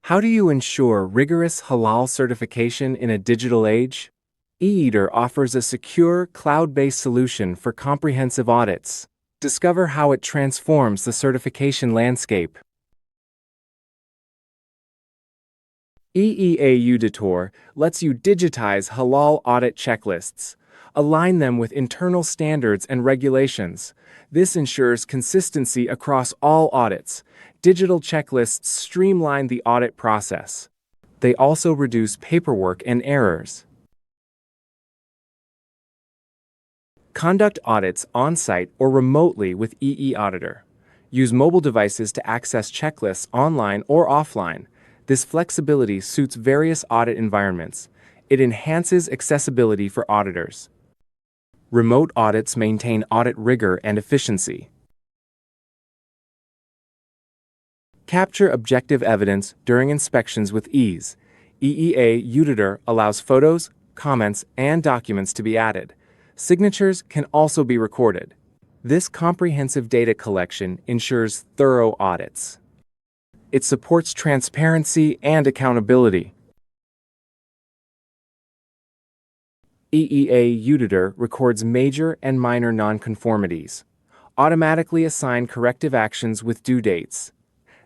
How do you ensure rigorous halal certification in a digital age? eAuditor offers a secure, cloud-based solution for comprehensive audits. Discover how it transforms the certification landscape. eAuditor lets you digitize halal audit checklists, align them with internal standards and regulations. This ensures consistency across all audits. Digital checklists streamline the audit process. They also reduce paperwork and errors. Conduct audits on-site or remotely with eAuditor. Use mobile devices to access checklists online or offline. This flexibility suits various audit environments. It enhances accessibility for auditors. Remote audits maintain audit rigor and efficiency. Capture objective evidence during inspections with ease. eAuditor allows photos, comments, and documents to be added. Signatures can also be recorded. This comprehensive data collection ensures thorough audits. It supports transparency and accountability. eAuditor records major and minor non-conformities. Automatically assign corrective actions with due dates.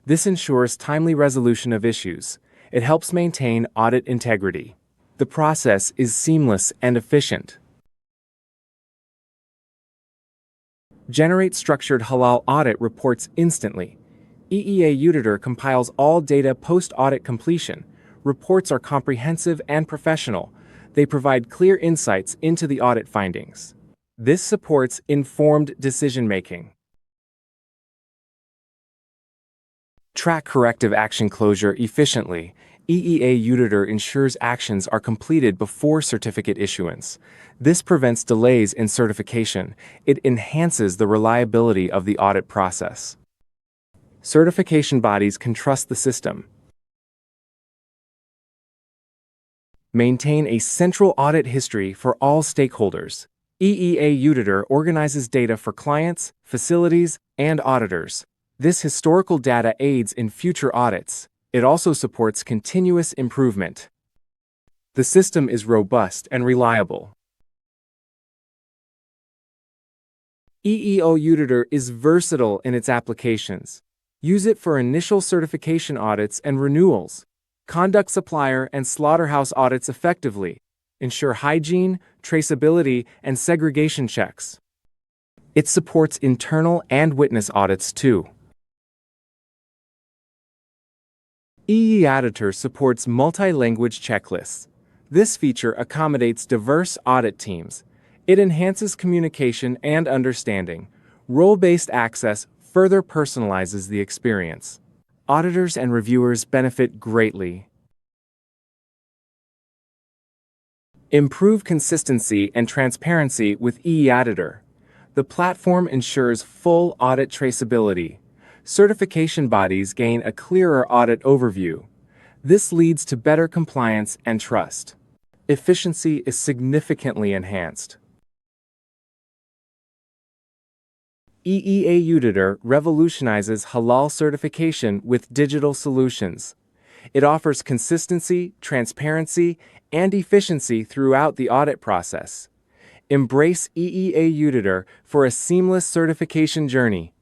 This ensures timely resolution of issues. It helps maintain audit integrity. The process is seamless and efficient. Generate structured halal audit reports instantly. eAuditor compiles all data post-audit completion. Reports are comprehensive and professional. They provide clear insights into the audit findings. This supports informed decision-making. Track corrective action closure efficiently. eAuditor ensures actions are completed before certificate issuance. This prevents delays in certification. It enhances the reliability of the audit process. Certification bodies can trust the system. Maintain a central audit history for all stakeholders. eAuditor organizes data for clients, facilities, and auditors. This historical data aids in future audits. It also supports continuous improvement. The system is robust and reliable. eAuditor is versatile in its applications. Use it for initial certification audits and renewals. Conduct supplier and slaughterhouse audits effectively. Ensure hygiene, traceability, and segregation checks. It supports internal and witness audits too. eAuditor supports multi-language checklists. This feature accommodates diverse audit teams. It enhances communication and understanding. Role-based access further personalizes the experience. Auditors and reviewers benefit greatly. Improve consistency and transparency with eAuditor. The platform ensures full audit traceability. Certification bodies gain a clearer audit overview. This leads to better compliance and trust. Efficiency is significantly enhanced. eAuditor revolutionizes halal certification with digital solutions. It offers consistency, transparency, and efficiency throughout the audit process. Embrace eAuditor for a seamless certification journey.